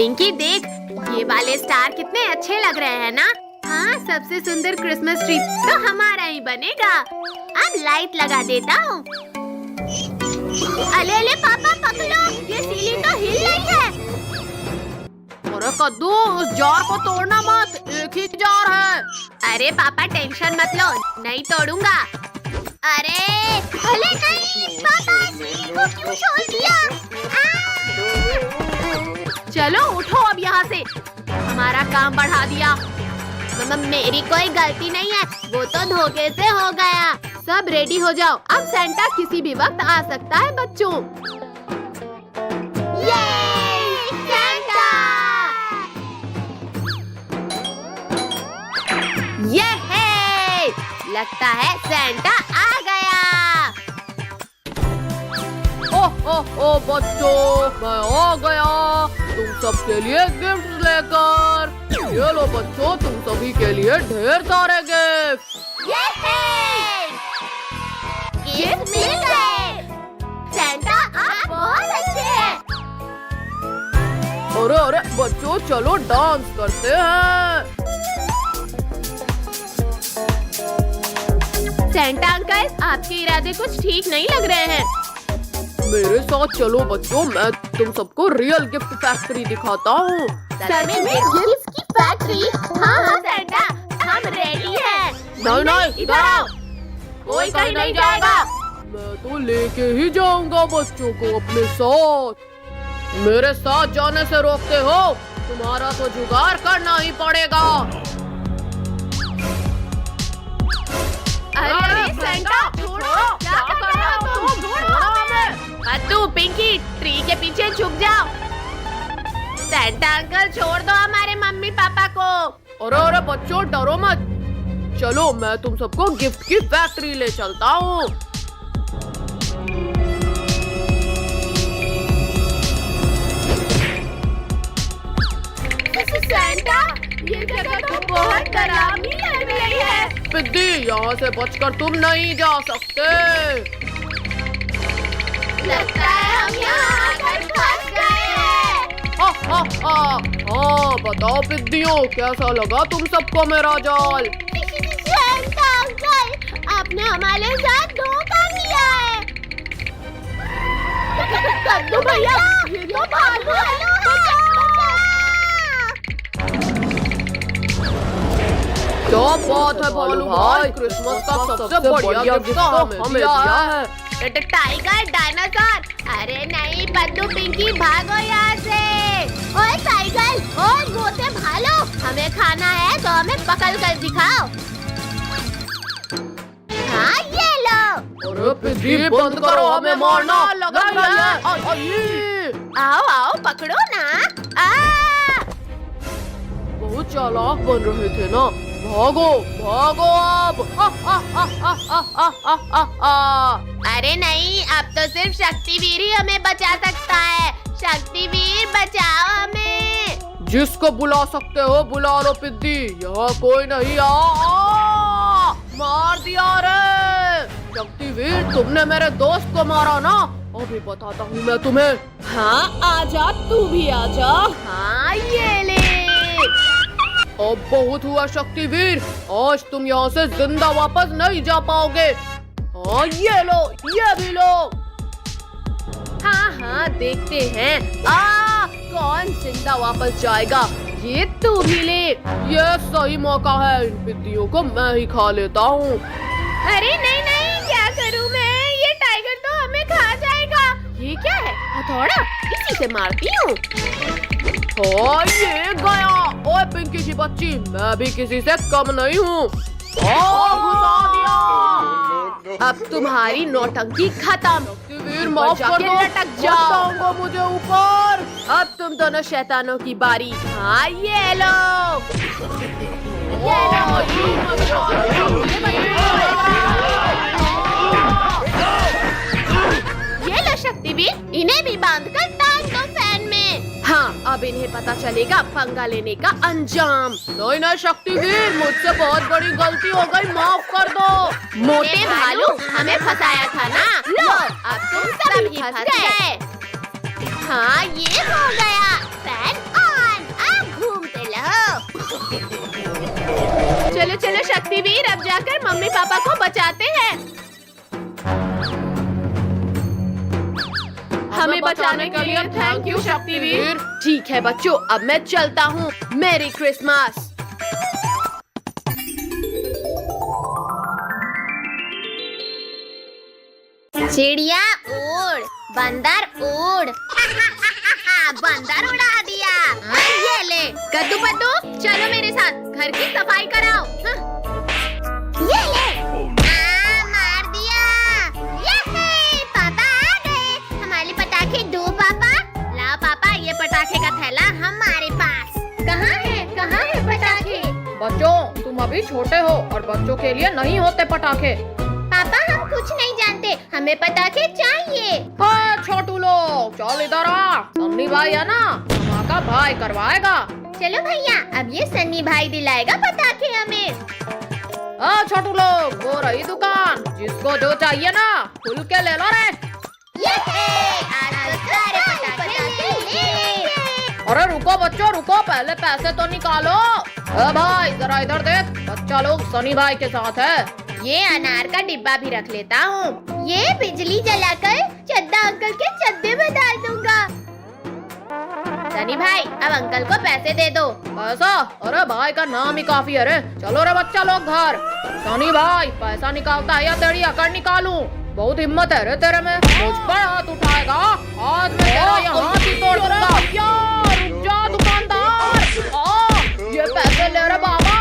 पिंकी देख, ये वाले स्टार कितने अच्छे लग रहे हैं ना। हाँ, सबसे सुंदर क्रिसमस ट्री तो हमारा ही बनेगा। अब लाइट लगा देता हूँ। अले अले पापा पकड़ो, ये सीलिंग तो हिल रही है। अरे कद्दू, उस जार को तोड़ना मत, एक ही जार है। अरे पापा टेंशन मत लो, नहीं तोड़ूंगा। अरे अरे नहीं पापा, सीलिंग को क्यों छोड़ दिया? चलो उठो अब यहाँ से, हमारा काम बढ़ा दिया। मेरी कोई गलती नहीं है, वो तो धोखे से हो गया। सब रेडी हो जाओ, अब सेंटा किसी भी वक्त आ सकता है बच्चों। ये सेंटा! ये है, लगता है सेंटा आ गया। ओ बच्चों, मैं आ गया तुम सबके लिए गिफ्ट लेकर। ये लो बच्चों, तुम सभी के लिए ढेर सारे गिफ्ट। ये है, गिफ्ट मिल गए। सेंटा आप बहुत अच्छे हैं। अरे अरे बच्चों, चलो डांस करते हैं। सेंटा अंकल, आपके इरादे कुछ ठीक नहीं लग रहे हैं। मेरे साथ चलो बच्चों, मैं तुम सबको रियल गिफ्ट फैक्ट्री दिखाता हूँ। सच में गिफ्ट की फैक्ट्री? हाँ सेंटा, हम रेडी हैं। नहीं, इधर आओ, कोई कहीं नहीं जाएगा। मैं तो लेके ही जाऊंगा बच्चों को अपने साथ। मेरे साथ जाने से रोकते हो, तुम्हारा तो जुगाड़ करना ही पड़ेगा। अरे सेंटा, छोड़ो, क्या कर रहे हो तुम? कद्दू, पिंकी, ट्री के पीछे छुप जाओ। सेंटा अंकल छोड़ दो हमारे मम्मी पापा को। अरे अरे बच्चों, डरो मत, चलो मैं तुम सबको गिफ्ट की फैक्ट्री ले चलता हूँ। सेंटा, ये जगह तो बहुत डरावनी लग रही है। पिद्दी, यहाँ से बचकर तुम नहीं जा सकते। लगता है हम यहाँ आकर फंस गए हैं। हाँ, बताओ पिद्दियों, कैसा लगा तुम सबको मेरा जाल? सेंटा अंकल, आपने हमारे साथ धोखा किया है। कद्दू भैया, ये तो भालू है। क्या बात है भालू भाई, क्रिसमस का सबसे बढ़िया गिफ्ट तो हमें दिया है। Tiger, dinosaur. अरे नहीं पद्दू, पिंकी भागो यहाँ से। ओए टाइगर, ओए मोटे भालू, हमें खाना है तो हमें पकड़ कर दिखाओ। हाँ ये लो। अरे पिद्दी, बंद करो, हमें मारना लगा है। आओ आओ पकड़ो ना। बहुत चालाक बन रहे थे ना, भागो भागो अब। अरे नहीं, अब तो सिर्फ शक्तिवीर ही हमें बचा सकता है। शक्तिवीर बचाओ हमें। जिसको बुला सकते हो बुला लो पिद्दी, यहाँ कोई नहीं। मार दिया रे शक्तिवीर, तुमने मेरे दोस्त को मारा ना, अभी बताता हूँ मैं तुम्हें। हाँ आजा, तू भी आजा। हाँ ये ले। अब बहुत हुआ शक्तिवीर, आज तुम यहाँ से जिंदा वापस नहीं जा पाओगे। हाँ ये लो, ये भी लो। हाँ देखते हैं, कौन जिंदा वापस जाएगा। ये तू भी ले। ये सही मौका है, इन पिद्दियों को मैं ही खा लेता हूँ। अरे नहीं नहीं, क्या करूँ मैं, ये टाइगर तो हमें खा जाएगा। ये क्या है, हथौड़ा, इसी से मारती हूँ। ये गया। ओए पिंकी की बच्ची, मैं भी किसी से कम नहीं हूँ। घुसा दिया। अब तुम्हारी नौटंकी खत्म। शक्तिवीर माफ कर दो, लटक जाओ। बताऊंगा मुझे ऊपर। अब तुम दोनों शैतानों की बारी। हाँ ये लो। ये लो शक्तिवीर, इन्हें भी बांधकर टांग दो फैन में। हाँ, अब इन्हें पता चलेगा पंगा लेने का अंजाम। नहीं शक्तिवीर, मुझसे बहुत बड़ी गलती हो गई, माफ कर दो। मोटे भालू, हमें फंसाया था ना, लो अब तुम सभी फंस गए। हाँ ये हो गया, फैन ऑन। चलो चलो शक्तिवीर, अब जाकर मम्मी पापा को बचाते हैं। हमें बचाने के लिए थैंक यू शक्तिवीर। ठीक है बच्चों, अब मैं चलता हूँ। मेरी क्रिसमस। चिड़िया उड़, बंदर उड़। बंदर उड़ा दिया। ये ले कद्दू पद्दू, चलो मेरे साथ घर की सफाई कराओ। ये ले। मार दिया। ये पापा आ गए। हमारे पटाखे दो पापा। लाओ पापा, ये पटाखे का थैला हमारे पास। कहाँ है पटाखे? बच्चों, तुम अभी छोटे हो और बच्चों के लिए नहीं होते पटाखे। पापा हम कुछ नहीं जानते, हमें पटाखे चाहिए। हाँ छोटू लोग, चल इधर आ। सन्नी भाई है ना, धमाका भाई करवाएगा। चलो भैया, अब ये सन्नी भाई दिलाएगा पटाखे हमें। हाँ छोटू लोग, वो रही दुकान, जिसको जो चाहिए ना खुल के ले लो रे। आज तो सारे पटाखे ले। अरे रुको बच्चों रुको, पहले पैसे तो निकालो। भाई जरा इधर देख, बच्चा लोग सनी भाई के साथ है। ये अनार का डिब्बा भी रख लेता हूँ। ये बिजली जलाकर चड्डा अंकल के चड्डे में डाल दूंगा। सनी भाई, अब अंकल को पैसे दे दो। पैसा? अरे भाई का नाम ही काफी है रे। चलो रे बच्चा लोग घर। सनी भाई पैसा निकालता है या तेरी अकड़ निकालूं? बहुत हिम्मत है रे तेरे में। मुझ पर हाथ उठाएगा, आज मैं तेरा यहाँ हाथ ही तोड़ दूंगा। रुक जा दुकानदार, ये पैसे ले रे बाबा।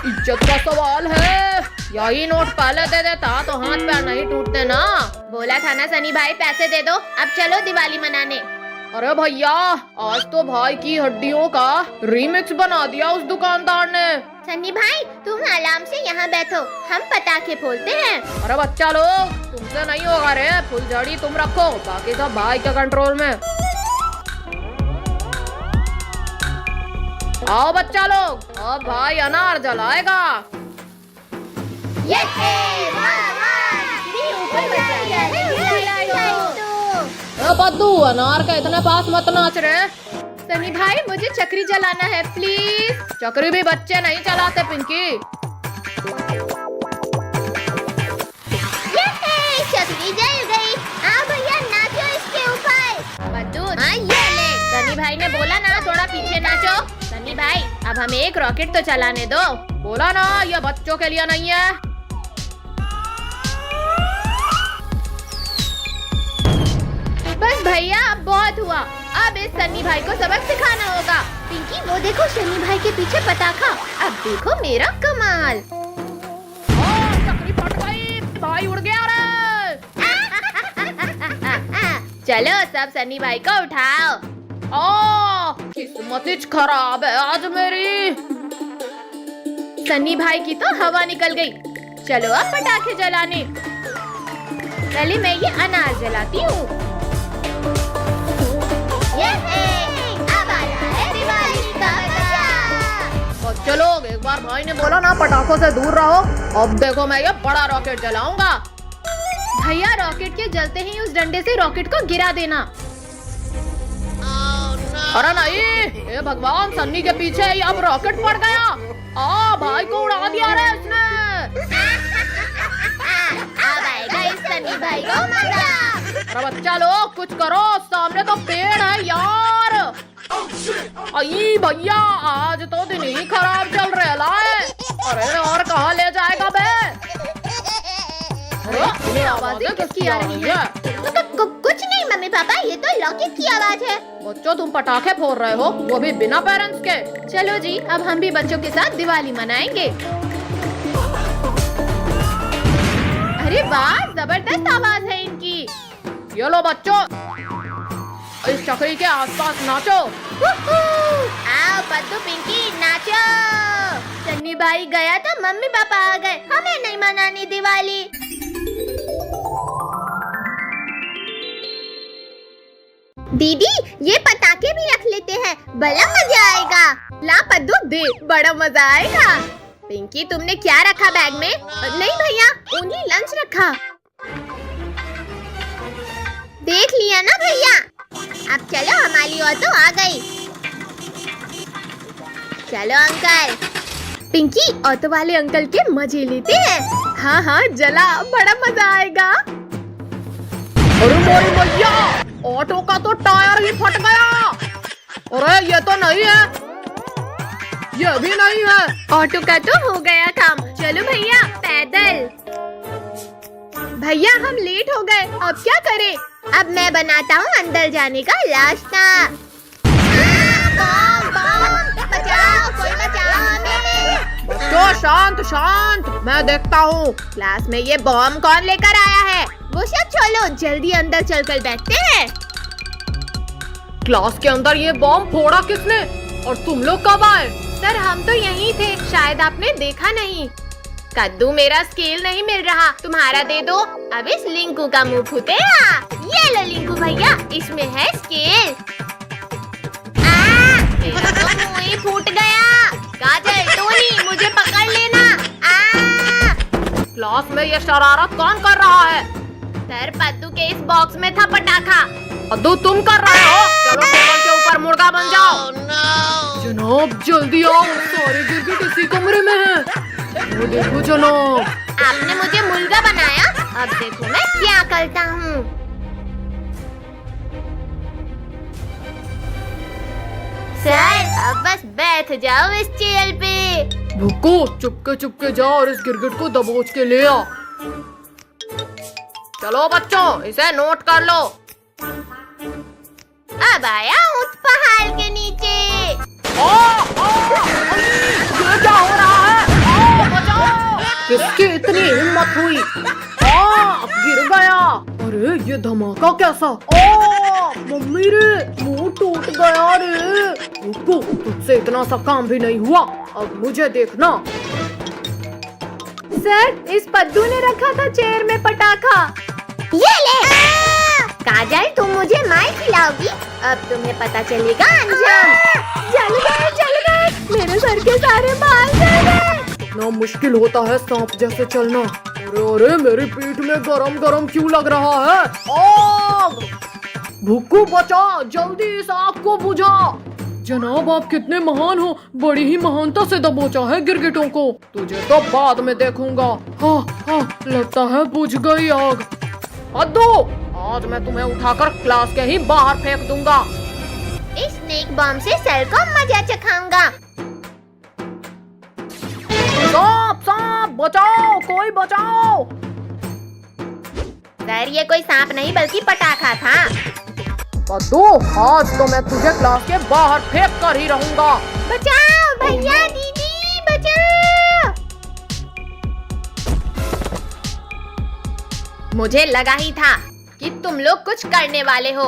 इज्जत का सवाल है, यही नोट पहले दे देता तो हाथ पैर नहीं टूटते ना। बोला था ना सनी भाई, पैसे दे दो। अब चलो दिवाली मनाने। अरे भैया, आज तो भाई की हड्डियों का रीमिक्स बना दिया उस दुकानदार ने। सनी भाई, तुम आराम से यहाँ बैठो, हम पटाखे फोड़ते हैं। अरे बच्चा लोग, तुमसे नहीं होगा रे। फुलझड़ी तुम रखो, बाकी सब भाई के कंट्रोल में। आओ बच्चा लोग, अब भाई अनार जलाएगा। पद्दू, अनार का इतने पास मत नाच रे। सनी भाई, मुझे चक्री जलाना है प्लीज। चक्री भी बच्चे नहीं चलाते पिंकी। चक्री जल गई। आओ भैया, नाचो इसके ऊपर। पद्दू, ये ले। सनी भाई ने बोला ना थोड़ा पीछे नाचो। सनी भाई, अब हमें एक रॉकेट तो चलाने दो। बोला ना, ये बच्चों के लिए नहीं है। बस भैया, अब बहुत हुआ। अब इस सन्नी भाई को सबक सिखाना होगा। पिंकी, वो देखो सन्नी भाई के पीछे पटाखा। अब देखो मेरा कमाल। चक्री फट गई, भाई उड़ गया रे। चलो सब सन्नी भाई को उठाओ। किस्मत खराब है आज मेरी। सन्नी भाई की तो हवा निकल गई। चलो अब पटाखे जलाने। पहले मैं ये अनार जलाती हूँ। अब आ रहा है दिवाली का मजा। बच्चे लोग, एक बार भाई ने बोला ना पटाखों से दूर रहो। अब देखो मैं ये बड़ा रॉकेट जलाऊंगा। भैया, रॉकेट के जलते ही उस डंडे से रॉकेट को गिरा देना। अरे नहीं, ये भगवान, सन्नी के पीछे ही अब रॉकेट पड़ गया। भाई को उड़ा दिया रे इसने। अब आएगा इस सन्नी भाई को मजा। अरे बच्चा लोग, कुछ करो, सामने तो पेड़ है यार। आई भैया, आज तो दिन ही खराब चल रहा है। अरे और कहाँ ले जाएगा बे? ये आवाजें किसकी आ रही है? कुछ नहीं मम्मी पापा, ये तो रॉकेट की आवाज है। बच्चों, तुम पटाखे फोड़ रहे हो, वो भी बिना पेरेंट्स के। चलो जी, अब हम भी बच्चों के साथ दिवाली मनाएंगे। अरे वाह, जबरदस्त आवाज है इनकी। ये लो बच्चों, इस चक्री के आसपास नाचो। आओ पद्दू, पिंकी, नाचो। सन्नी भाई गया तो मम्मी पापा आ गए, हमें नहीं मनानी दिवाली। दीदी, ये पटाखे भी रख लेते हैं, बड़ा मजा आएगा। ला पद्दू, दे, बड़ा मजा आएगा। पिंकी, तुमने क्या रखा बैग में? नहीं भैया, ओनली लंच रखा। देख लिया ना भैया। अब चलो, हमारी ऑटो आ गई। चलो अंकल। पिंकी, ऑटो वाले अंकल के मजे लेते हैं। हाँ हाँ जला, बड़ा मजा आएगा। अरे मोरी मैया, ऑटो का तो टायर ही फट गया। अरे ये तो नहीं है, ये भी नहीं है। ऑटो का तो हो गया काम। चलो भैया पैदल। भैया हम लेट हो गए, अब क्या करें? अब मैं बनाता हूँ अंदर जाने का रास्ता। बम, बम, बचाओ, कोई बचाओ हमें। बच्चों शांत शांत, मैं देखता हूँ। क्लास में ये बॉम्ब कौन लेकर आया है? वो सब छोड़ो, जल्दी अंदर चलकर बैठते हैं। क्लास के अंदर ये बॉम्ब फोड़ा किसने और तुम लोग कब आए? सर हम तो यहीं थे, शायद आपने देखा नहीं। कद्दू मेरा स्केल नहीं मिल रहा, तुम्हारा दे दो। अब इस लिंकू का मुंह फूटेगा। ये लो लिंकू भैया, इसमें है स्केल। मेरा तो मुंह ही फूट गया। काजल, टोनी, मुझे पकड़ लेना। क्लास में ये शरारत कौन कर रहा है? सर पद्दू के इस बॉक्स में था पटाखा। अद्दू तुम कर रहे हो? चलो टेबल के ऊपर मुर्गा बन जाओ। जनाब जल्दी आओ, सारे गिरगिट इसी कमरे में हैं। वो देखो जनाब। आपने मुझे मुर्गा बनाया, अब देखो मैं क्या करता हूँ। सर अब बस बैठ जाओ इस चेयर पे। भुक्को, चुपके चुपके जाओ और इस गिरगिट को दबोच के ले आ। चलो बच्चों, इसे नोट कर लो। अब आया उस पहाड़ के नीचे। ये क्या हो रहा है? बचाओ! किसकी इतनी हिम्मत हुई? गिर गया। अरे ये धमाका कैसा? मम्मी रे, मुंह टूट गया रे। रुको, तुझसे इतना सा काम भी नहीं हुआ, अब मुझे देखना। सर इस पद्दू ने रखा था चेयर में पटाखा। ये ले। काजल, तुम मुझे मार खिलाओगी, अब तुम्हें पता चलेगा अंजाम। जल गए, मेरे सर के सारे बाल जल गए। इतना मुश्किल होता है सांप जैसे चलना। अरे अरे, मेरी पीठ में गरम गरम क्यों लग रहा है? आग! भुक्कू बचा, जल्दी इस आग को बुझा। जनाब आप कितने महान हो, बड़ी ही महानता से दबोचा है गिरगिटों को। तुझे तो बाद में देखूंगा। हाँ हाँ, लगता है बुझ गई आग। अद्दू, आज मैं तुम्हें उठाकर क्लास के ही बाहर फेंक दूंगा। इस स्नेक बॉम्ब से सर को मजा चखाऊंगा। सांप सांप, बचाओ, कोई बचाओ। सर ये कोई सांप नहीं बल्कि पटाखा था। अद्दू, आज तो मैं तुझे क्लास के बाहर फेंक कर ही रहूंगा। बचाओ भैया, दीदी बचाओ। मुझे लगा ही था कि तुम लोग कुछ करने वाले हो।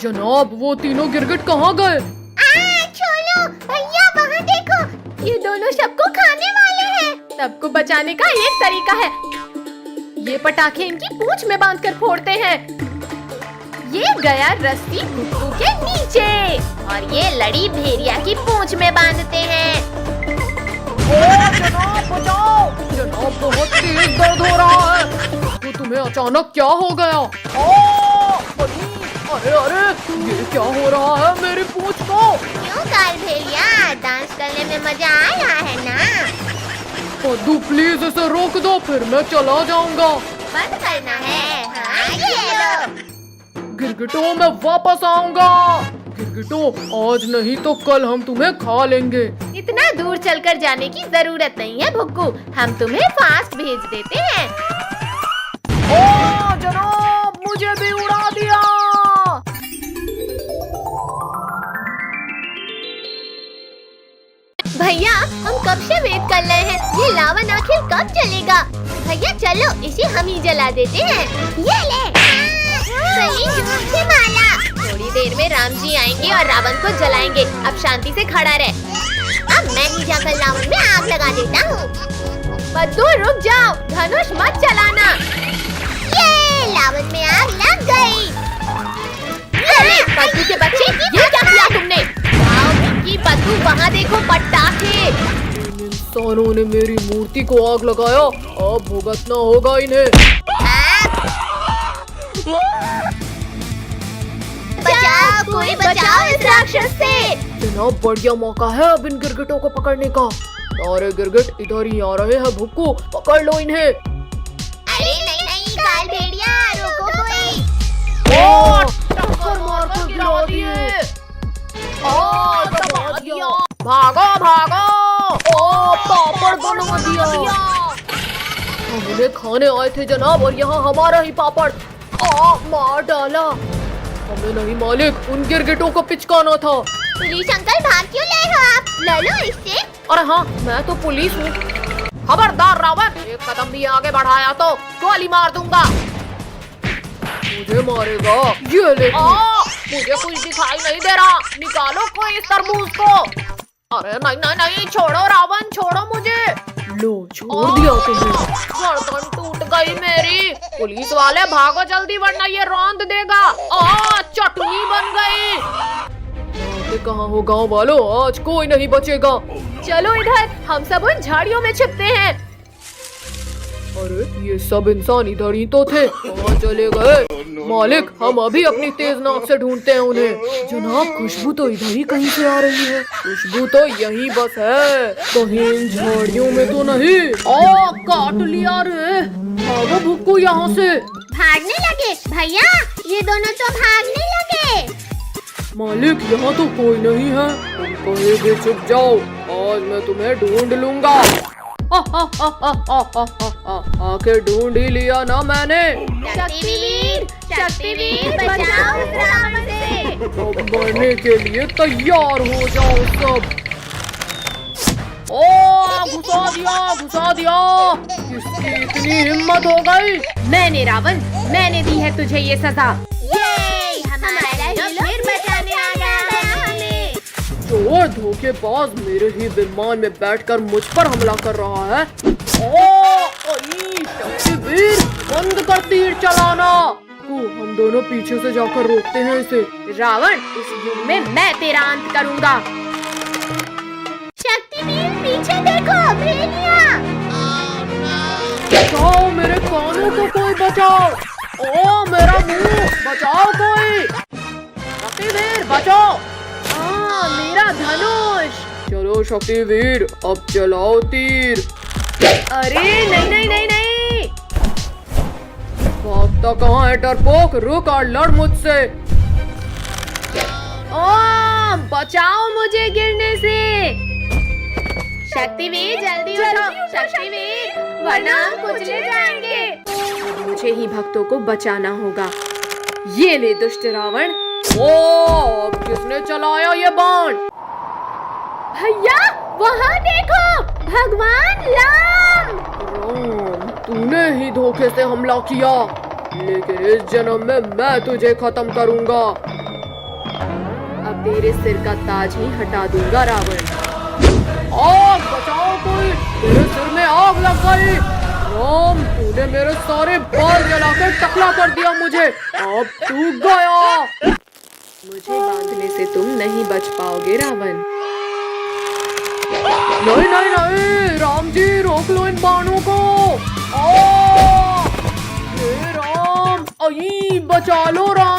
जनाब वो तीनों गिरगिट कहाँ गए? छोड़ो भैया, वहाँ देखो, ये दोनों सबको खाने वाले हैं। सबको बचाने का एक तरीका है, ये पटाखे इनकी पूंछ में बांधकर फोड़ते हैं। ये गया रस्सी भुक्कू के नीचे और ये लड़ी भेड़िया की पूंछ में बांधते हैं। जनाब बचाओ, जनाब बहुत तेज दर्द हो रहा है। तो तुम्हें अचानक क्या हो गया? अरे अरे, ये क्या हो रहा है मेरी पूंछ को? क्यों काल भेड़िया, डांस करने में मजा आ रहा है ना? अद्दू प्लीज इसे रोक दो, फिर मैं चला जाऊंगा। बंद करना है। हाँ ये लो। गिरगिटों मैं वापस आऊंगा। गिरगिटों, आज नहीं तो कल हम तुम्हें खा लेंगे। इतना दूर चलकर जाने की जरूरत नहीं है भुक्कू, हम तुम्हें फास्ट भेज देते हैं। ओ जनाब, मुझे भी उड़ा दिया। भैया हम कब से वेट कर रहे हैं, ये लावन आखिर कब चलेगा? भैया चलो इसे हम ही जला देते हैं। ये ले। सही जोर से माला। थोड़ी देर में राम जी आएंगे और रावण को जलाएंगे, अब शांति से खड़ा रहे। अब मैं ही जाकर लावन में आग लगा देता हूँ। पद्दू रुक जाओ, धनुष मत चलाना। ये लावन में आग लग गई। अरे पद्दू के बच्चे, ये क्या किया तुमने? आओ पिंकी, पद्दू वहाँ देखो पटाखे। इन इंसानों ने मेरी मूर्ति को आग लगाया, अब भुगतना होगा इन्हें। बचाओ, कोई बचाओ इस राक्षस से। जनाब बढ़िया मौका है अब इन गिरगिटों को पकड़ने का। सारे गिरगिट इधर ही आ रहे हैं भुक्कू, पकड़ लो इन्हें। अरे नहीं नहीं काल भेड़िया, रोको कोई। टक्कर मार कर गिरा दिए। दबा दिया। भागो भागो। पापड़ बना दिया। हम उन्हें खाने आए थे जनाब और यहाँ हमारा ही पापड़ मार डाला। हमें नहीं मालिक, उन गिरगिटों को पिचकाना था। पुलिस अंकल भाग क्यों ले हो आप? ले लो इससे। अरे हाँ, मैं तो पुलिस हूँ। खबरदार रावण, एक कदम भी आगे बढ़ाया तो गोली मार दूंगा। मुझे मारेगा? ये ले। मुझे कुछ दिखाई नहीं दे रहा, निकालो कोई इस तरबूज को। अरे नहीं नहीं नहीं, छोड़ो रावण, छोड़ो मुझे। लो छोड़ दिया तुम्हें। गर्दन टूट गई मेरी। पुलिस वाले भागो जल्दी वरना ये रौंद देगा। चटनी बन गई। कहाँ हो गाँव वालों, आज कोई नहीं बचेगा। चलो इधर, हम सब उन झाड़ियों में छिपते हैं। अरे ये सब इंसान इधर ही तो थे, कहाँ चले गए? मालिक, हम अभी अपनी तेज नाक से ढूंढते हैं उन्हें। जनाब खुशबू तो इधर ही कहीं से आ रही है। खुशबू तो यहीं बस है, कहीं इन झाड़ियों में तो नहीं। काट लिया रे। भागो भुक्कू यहाँ से। भागने लगे भैया, ये दोनों तो भागने लगे। मालिक यहाँ तो कोई नहीं है, तुम कहीं भी छुप जाओ, आज मैं तुम्हें ढूंढ लूंगा। आके ढूंढ ही लिया ना मैंने। शक्तिवीर, शक्तिवीर बचाओ इस रावण से। अब मरने के लिए तैयार हो जाओ सब। घुसा दिया। किसकी इतनी हिम्मत हो गई? मैंने रावण, मैंने दी है तुझे ये सजा। ये हमारा हीरो फिर बचाने आ गया है हमें। चोर धोखेबाज मेरे ही विमान में बैठकर मुझ पर हमला कर रहा है। शक्तिवीर, बंद कर तीर चलाना। हम दोनों पीछे से जाकर रोकते हैं इसे। रावण, इस युग में मैं तेरा अंत करूंगा। शक्तिवीर पीछे देखो, भेड़िया। बचाओ मेरे कानों को, कोई बचाओ। मेरा मुंह बचाओ कोई। शक्तिवीर बचाओ। मेरा धनुष। चलो शक्तिवीर, अब चलाओ तीर। अरे नहीं नहीं नहीं नहीं। भागता कहाँ है डरपोक, रुक और लड़ मुझसे। बचाओ मुझे गिरने से। शक्तिवीर जल्दी उठो, शक्तिवीर, वरना हम कुचले जाएंगे। मुझे ही भक्तों को बचाना होगा। ये ले दुष्ट रावण। अब किसने चलाया ये बाण? भैया वहाँ देखो, भगवान राम। राम, तूने ही धोखे से हमला किया, लेकिन इस जन्म में मैं तुझे खत्म करूंगा। अब तेरे सिर का ताज ही हटा दूंगा रावण। आग बचाओ कोई, मेरे सिर में आग लग गई। राम, तूने मेरे सारे बाल जलाकर टकला कर दिया मुझे, अब तू गया। मुझे बांधने से तुम नहीं बच पाओगे रावण। नहीं नहीं नहीं, राम जी रोक लो इन बाणों को। हे राम, बचा लो राम।